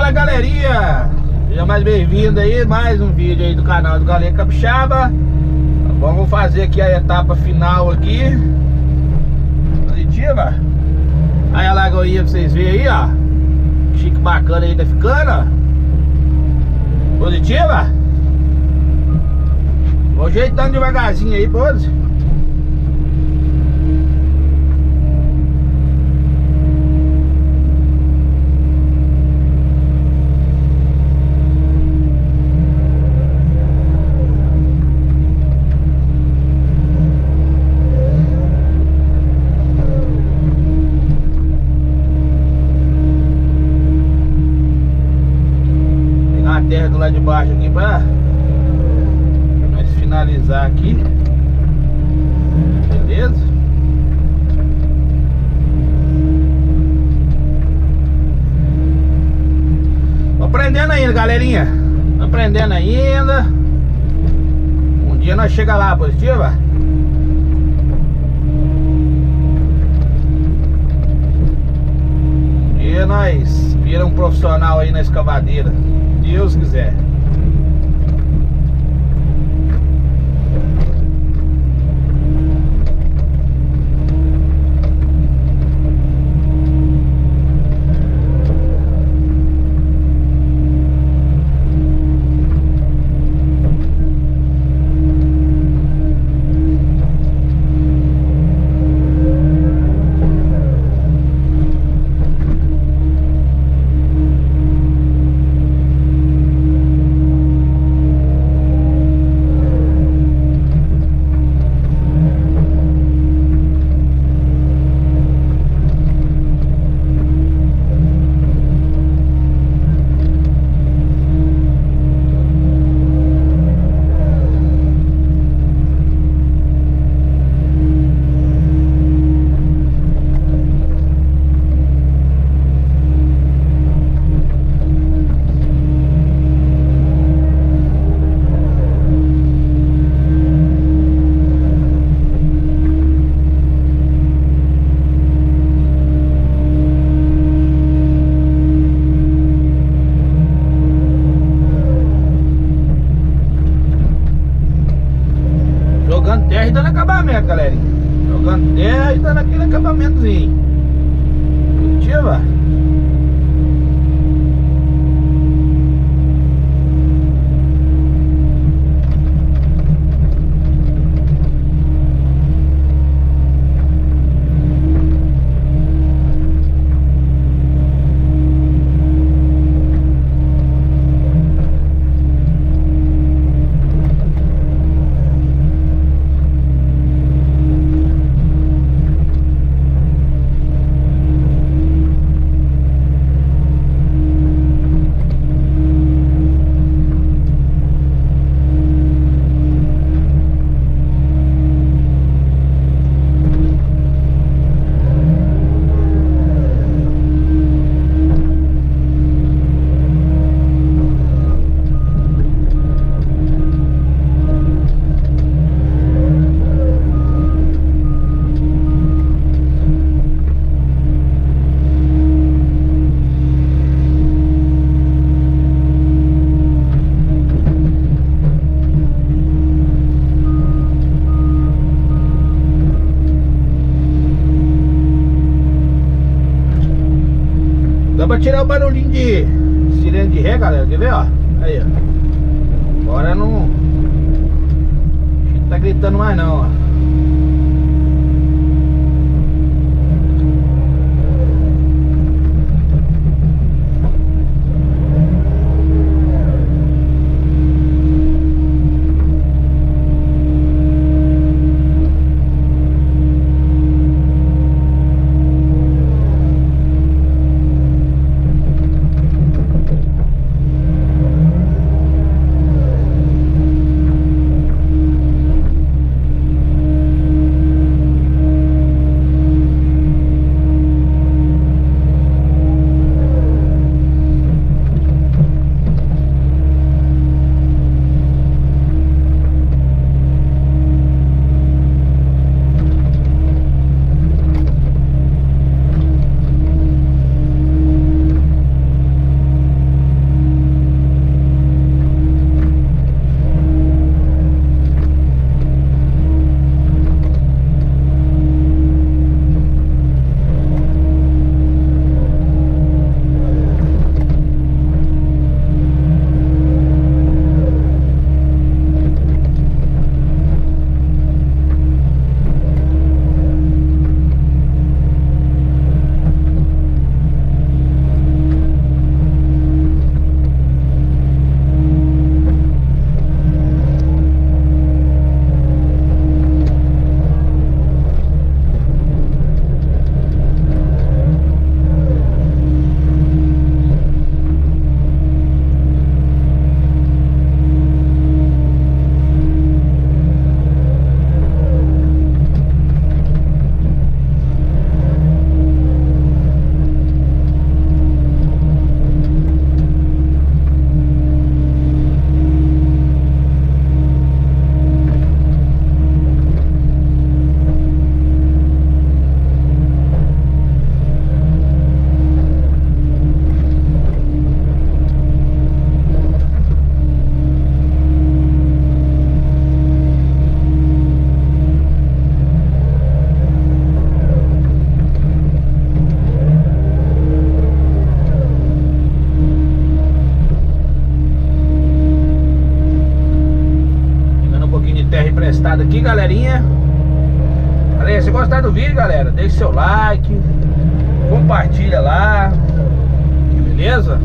Fala, galerinha, seja mais bem-vindo aí, mais um vídeo aí do canal do Galinha Capixaba. Vamos fazer aqui a etapa final aqui. Positiva. Aí a lagoinha pra vocês verem aí, ó. Chique bacana aí, tá ficando, ó. Positiva. Vou ajeitando devagarzinho aí, pose. Terra do lado de baixo aqui pra nós finalizar aqui. Beleza? Tô aprendendo ainda, galerinha. Tô aprendendo ainda. Um dia nós chega lá, positiva. Um dia nós vira um profissional aí na escavadeira, Deus quiser. Jogando terra e dando acabamento, galerinha. Jogando terra e dando aquele acabamentozinho. Positiva. Dá pra tirar o barulhinho de sirene de ré, galera, quer ver, ó? Aí, ó. Agora não tá gritando mais não, ó. beirada aqui, galerinha. Galera, se gostar do vídeo, galera, deixe seu like, compartilha lá, beleza?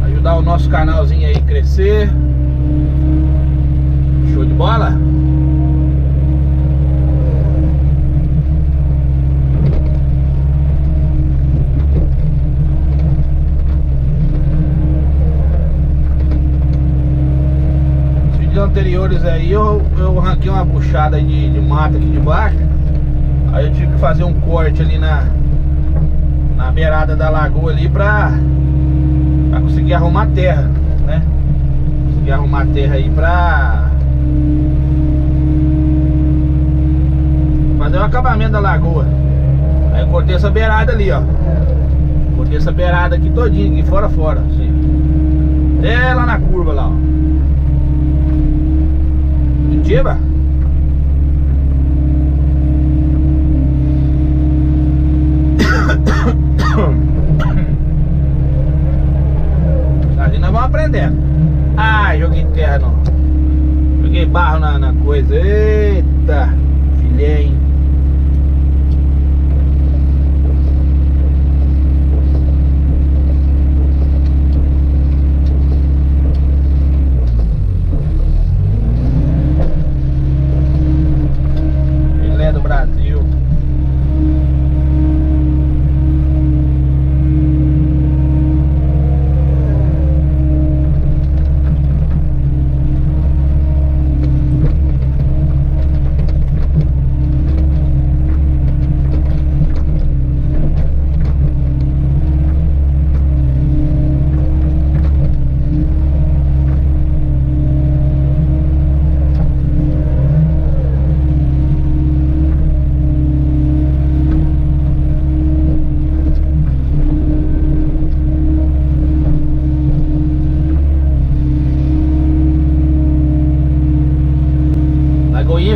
Ajudar o nosso canalzinho aí a crescer. Show de bola? Anteriores aí eu arranquei uma buchada de mata aqui de baixo. Aí eu tive que fazer um corte ali na beirada da lagoa ali pra conseguir arrumar terra, né? Conseguir arrumar terra aí pra fazer o acabamento da lagoa. Aí eu cortei essa beirada ali, ó. Cortei essa beirada aqui todinha, aqui fora, assim. Até lá na curva lá, ó. Mentira. Ali nós vamos aprendendo. Ah, joguei terra não. Joguei barro na coisa. Eita, filé, hein? Filé do Brasil.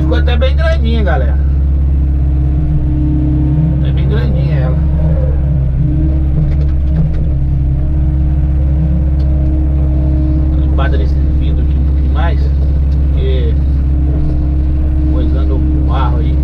Ficou até bem grandinha, galera. É bem grandinha ela. Limpada nesse vidro aqui um pouquinho mais, porque coisando o barro aí.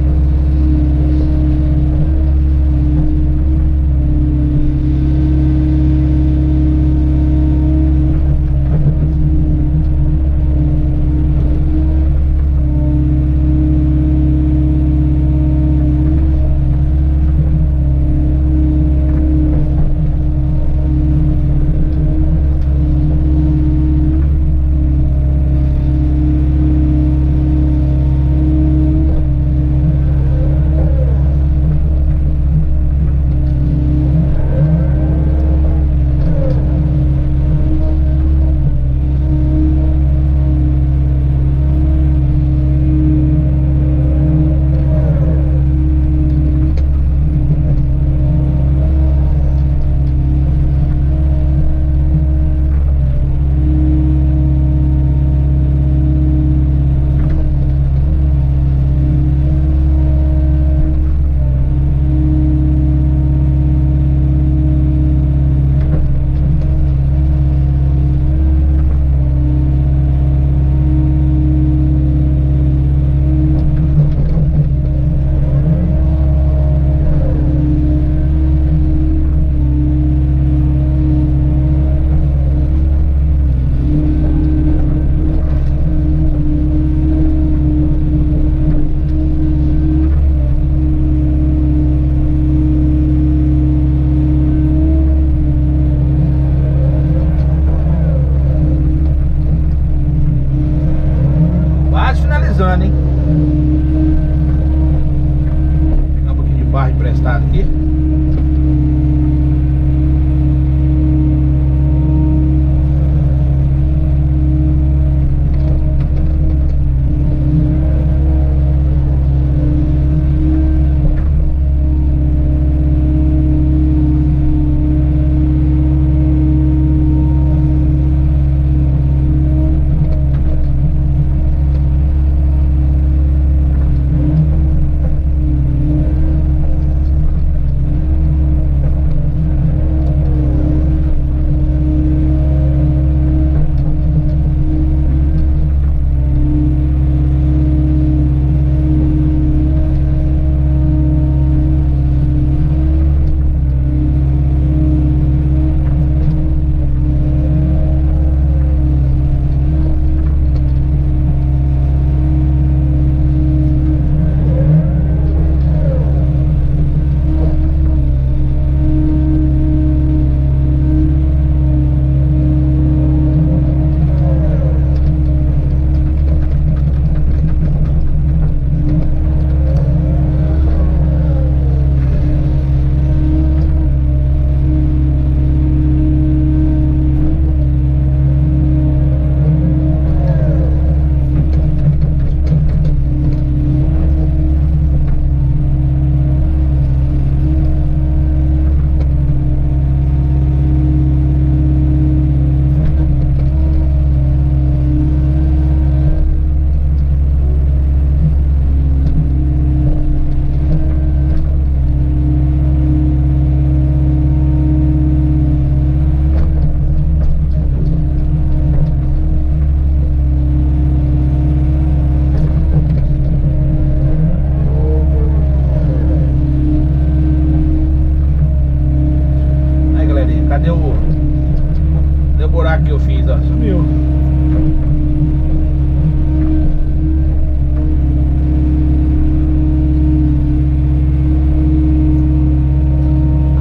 Cadê o buraco que eu fiz, ó? Sumiu.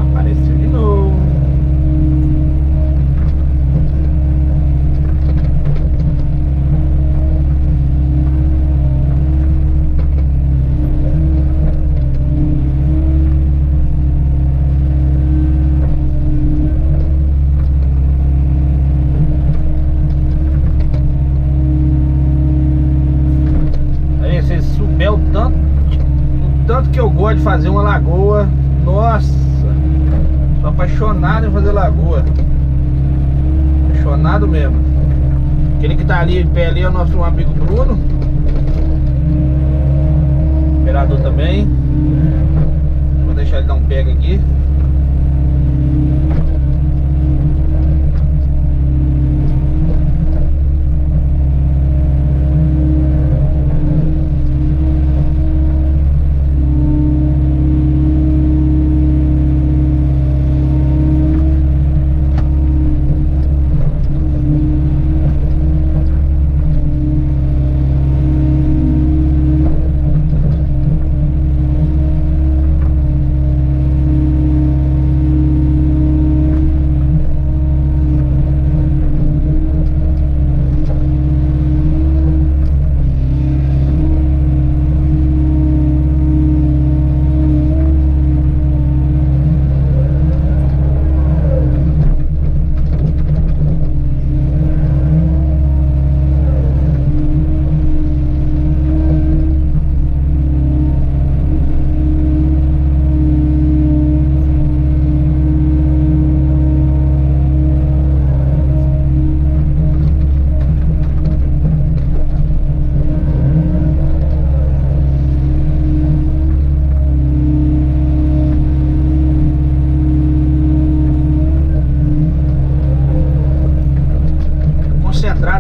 Apareceu de novo. Tanto que eu gosto de fazer uma lagoa. Nossa, sou apaixonado em fazer lagoa. Apaixonado mesmo. Aquele que tá ali em pé ali é o nosso amigo Bruno, operador também. Vou deixar ele dar um pega aqui.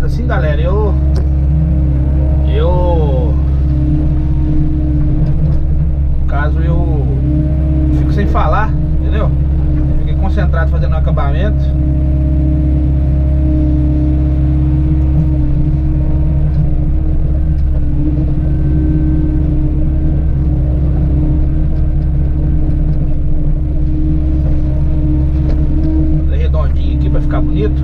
Assim, galera, eu no caso eu fico sem falar, entendeu? Fiquei concentrado fazendo o acabamento. Redondinho aqui pra ficar bonito.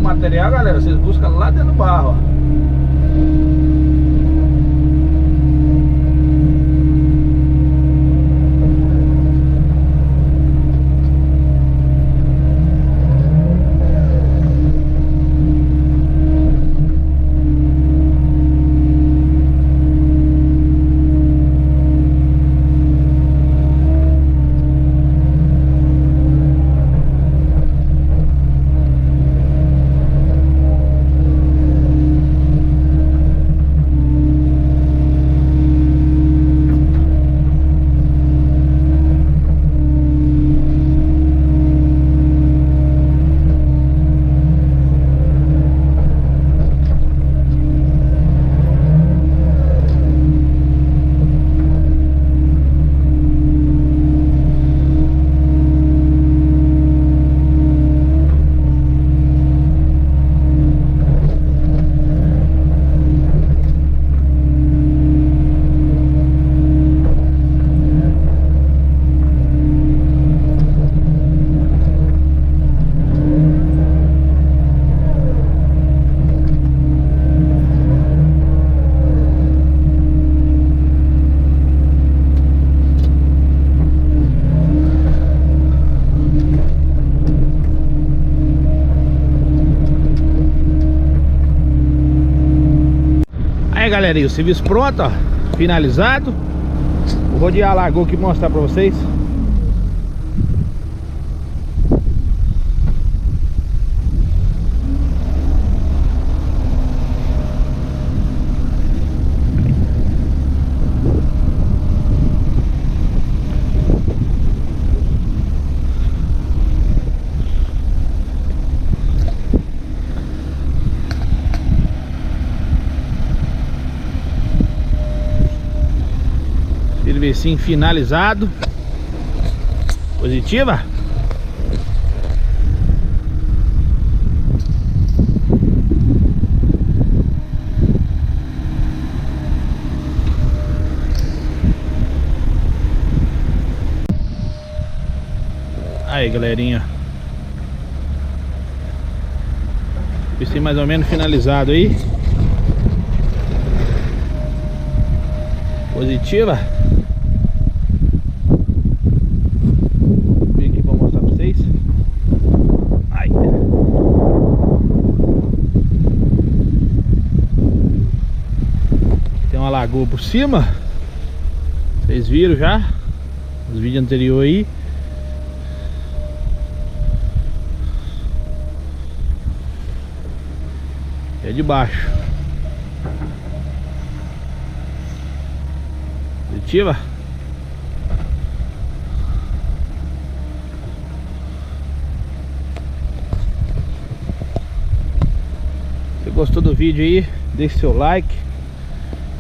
Material, galera, vocês buscam lá dentro do barro, ó. Aí, galera, o serviço pronto, ó, finalizado. Vou rodear a lagoa aqui e mostrar pra vocês. serviço finalizado. Positiva. Aí, galerinha, serviço mais ou menos finalizado aí. Positiva. Vem aqui pra mostrar pra vocês. Ai. Tem uma lagoa por cima. Vocês viram já os vídeos anteriores aí. É de baixo. Positiva. Se gostou do vídeo aí, deixe seu like,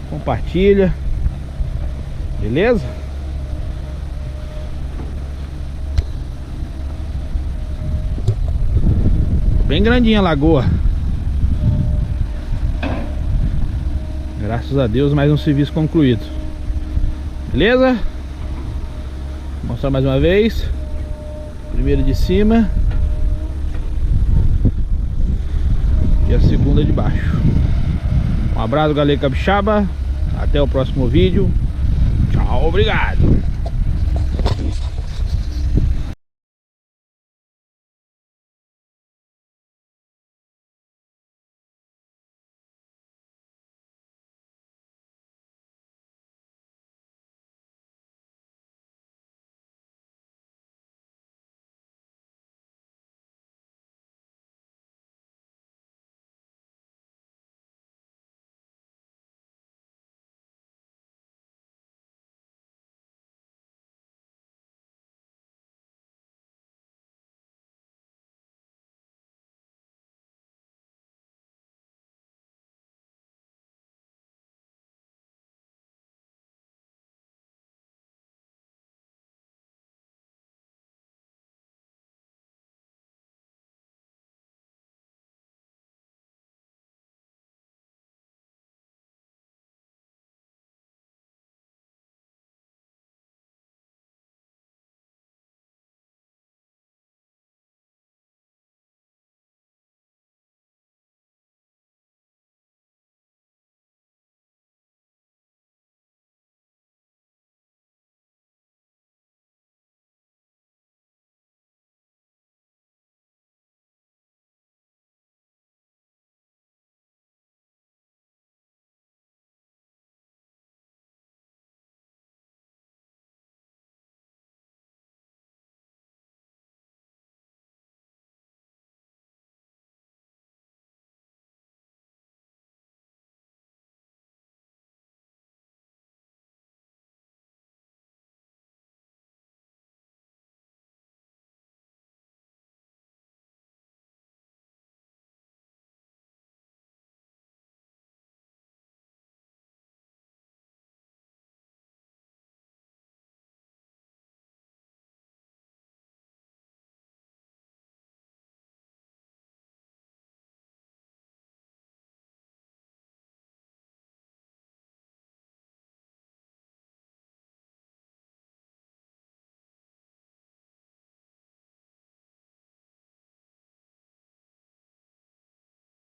compartilha, beleza? Bem grandinha a lagoa. Graças a Deus, mais um serviço concluído. Beleza? Vou mostrar mais uma vez. Primeiro de cima e a segunda de baixo. Um abraço, galera capixaba. Até o próximo vídeo. Tchau, obrigado.